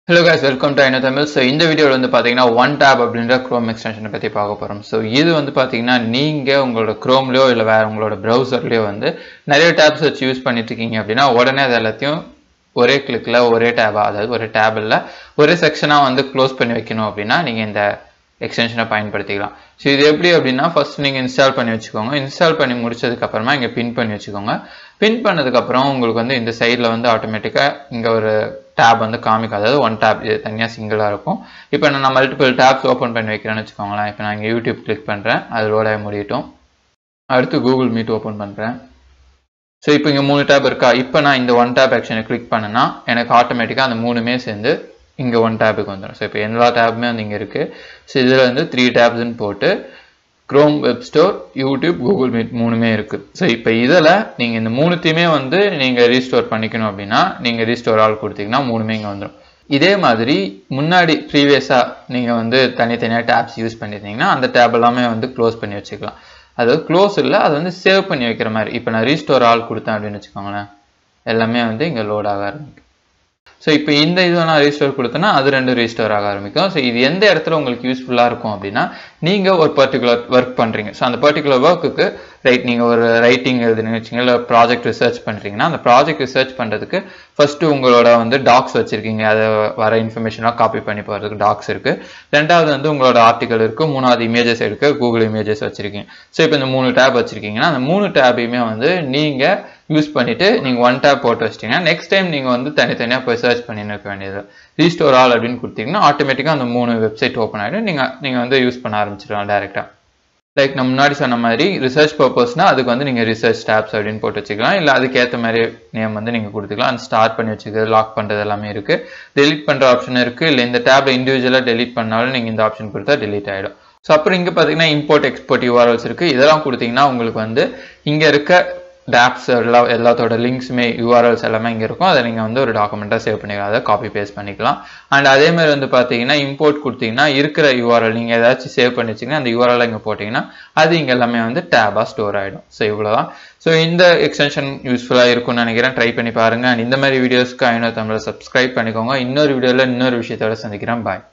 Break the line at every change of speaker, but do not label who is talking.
Hello guys, welcome to onetab. So இந்த வீடியோல வந்து பாத்தீங்கன்னா onetab அப்படிங்கற Chrome extension பத்தி பார்க்க போறோம். So இது வந்து பாத்தீங்கன்னா நீங்க உங்களோட Chromeலயோ இல்ல வேற உங்களோட browserலயோ வந்து நிறைய tabs வச்சு யூஸ் பண்ணிட்டு இருக்கீங்க அப்படினா உடனே அத எல்லாத்தையும் ஒரே கிளிக்ல ஒரே tab அதாவது ஒரே tabல ஒரே செக்ஷனா வந்து க்ளோஸ் பண்ணி வைக்கணும் அப்படினா நீங்க இந்த எக்ஸ்டென்ஷனை பயன்படுத்திக்கலாம். சோ இது எப்படி அப்படினா ஃபர்ஸ்ட் நீங்க இன்ஸ்டால் பண்ணி வெச்சுக்கோங்க. இன்ஸ்டால் பண்ணி முடிச்சதுக்கு அப்புறமா இங்க பின் பண்ணி வெச்சுக்கோங்க. பின் பண்ணதுக்கு அப்புறம் உங்களுக்கு வந்து இந்த சைடுல வந்து ஆட்டோமேட்டிக்கா இங்க ஒரு tab வந்து காமிக்கும். அதாவது onetab இது தனியா சிங்கிளா இருக்கும். இப்போ நான் மல்டிபிள் tabs ஓபன் பண்ணி வைக்கிறேன்னு வெச்சுக்கோங்களேன். இப்போ நான் இங்க YouTube கிளிக் பண்றேன். அது லோட் ஆகி முடியட்டும். அடுத்து Google Meet ஓபன் பண்றேன். சோ இப்போ இங்க மூணு tab இருக்கா. இப்போ நான் இந்த onetab ஆக்ஷனை கிளிக் பண்ணனா எனக்கு ஆட்டோமேட்டிக்கா அந்த மூணுமே சேர்ந்து இங்க onetab க்கு வந்துரும். சோ இப்போ எல்லா tabமே வந்து இங்க இருக்கு. சோ இதுல வந்து 3 tabs ன்னு போட்டு Chrome Web Store, YouTube, Google Meet மூணுமே இருக்கு. சோ இப்போ இதல நீங்க இந்த மூணுத்தையுமே வந்து நீங்க ரீஸ்டோர் பண்ணிக்கணும் அப்படினா நீங்க ரீஸ்டோர் ஆல் கொடுத்தீங்கன்னா மூணுமே இங்க வந்துரும். இதே மாதிரி முன்னாடி ப்ரீவியஸா நீங்க வந்து தனித்தனியா tabs யூஸ் பண்ணிருந்தீங்கன்னா அந்த tab எல்லாமே வந்து க்ளோஸ் பண்ணி வச்சுக்கலாம். அதாவது க்ளோஸ் இல்ல அது வந்து சேவ் பண்ணி வைக்கிற மாதிரி. இப்போ நான் ரீஸ்டோர் ஆல் கொடுத்தேன் அப்படினு வெச்சுக்கோங்களேன். எல்லாமே வந்து இங்க லோட் ஆக ஆரம்பிக்கும். சோ இப்போ இந்த இது நான் ரீஸ்டோர் கொடுத்தனா அது ரெண்டும் ரீஸ்டோர் ஆக ஆரம்பிக்கும். சோ இது எந்த இடத்துல உங்களுக்கு யூஸ்ஃபுல்லா இருக்கும் அப்படினா நீங்க ஒரு பர்టిక్యులர் வர்க் பண்றீங்க. சோ அந்த பர்టిక్యులர் வர்க்குக்கு ரைட் நீங்க ஒரு ரைட்டிங் எழுதுறீங்க வெச்சீங்க இல்ல ப்ராஜெக்ட் ரிசர்ச் பண்றீங்கன்னா அந்த ப்ராஜெக்ட் ரிசர்ச் பண்றதுக்கு ஃபர்ஸ்ட் உங்களோட வந்து டாக்ஸ் வச்சிருக்கீங்க. அத வர இன்ஃபர்மேஷன்லாம் காப்பி பண்ணி போறதுக்கு டாக்ஸ் இருக்கு. ரெண்டாவது வந்து உங்களோட ஆர்டிகல் இருக்கு. மூணாவது இமேजेस எடுக்க Google இமேजेस வச்சிருக்கீங்க. சோ இப்போ இந்த மூணு tab வச்சிருக்கீங்கன்னா அந்த மூணு tabையுமே வந்து நீங்க யூஸ் பண்ணிட்டு நீங்க onetab போட்டு வச்சிட்டீங்க. நெக்ஸ்ட் டைம் நீங்க வந்து தனித்தனியா போய் சர்ச் பண்ணி இருக்க வேண்டியது. ரீஸ்டோர் ஆல் அப்படினு கொடுத்தீங்கன்னா ஆட்டோமேட்டிக்கா அந்த மூணு வெப்சைட் ஓபன் ஆயிடும். நீங்க வந்து யூஸ் பண்ண ஆரம்பிச்சிடலாம் டைரக்ட்டா. லைக் நம்ம முன்னாடி சொன்ன மாதிரி ரிசர்ச் பர்பஸ்னா அதுக்கு வந்து நீங்க ரிசர்ச் tabs அப்படினு போட்டு வச்சுக்கலாம். இல்ல அதுக்கு ஏத்த மாதிரி நேம் வந்து நீங்க கொடுத்துக்கலாம். அந்த ஸ்டார்ட் பண்ணி வச்சுக்கிறது, லாக் பண்றது எல்லாமே இருக்கு. delete பண்ற ஆப்ஷன் இருக்கு. இல்ல இந்த tabல இன்டிவிஜுவலா delete பண்ணாலும் நீங்க இந்த ஆப்ஷன் கொடுத்தா delete ஆயிடும். சோ அப்புறம் இங்க பாத்தீங்கன்னா import export URLs இருக்கு. இதெல்லாம் கொடுத்தீங்கன்னா உங்களுக்கு வந்து இங்க இருக்க tabs எல்லாத்தோட லிங்க்ஸ்மே URLs எல்லாமே இங்க இருக்கும். அதை நீங்க வந்து ஒரு டாக்குமெண்டா சேவ் பண்ணிக்கலாம். அதை காப்பி பேஸ்ட் பண்ணிக்கலாம். அண்ட் அதே மாதிரி வந்து பாத்தீங்கன்னா இம்போர்ட் கொடுத்தீங்கன்னா இருக்கிற URL நீங்க ஏதாச்சும் சேவ் பண்ணி வச்சீங்கன்னா அந்த URL இங்க போட்டீங்கன்னா அது இங்க எல்லாமே வந்து tabஆ ஸ்டோர் ஆயிடும். சோ இவ்வளவுதான். சோ இந்த எக்ஸ்டென்ஷன் யூஸ்ஃபுல்லா இருக்கும்னு நினைக்கிறேன். ட்ரை பண்ணி பாருங்க. அண்ட் இந்த மாதிரி வீடியோஸ்க்கு onetab சப்ஸ்கிரைப் பண்ணிக்கோங்க. இன்னொரு வீடியோல இன்னொரு விஷயத்தோட சந்திக்கிறேன். பாய்.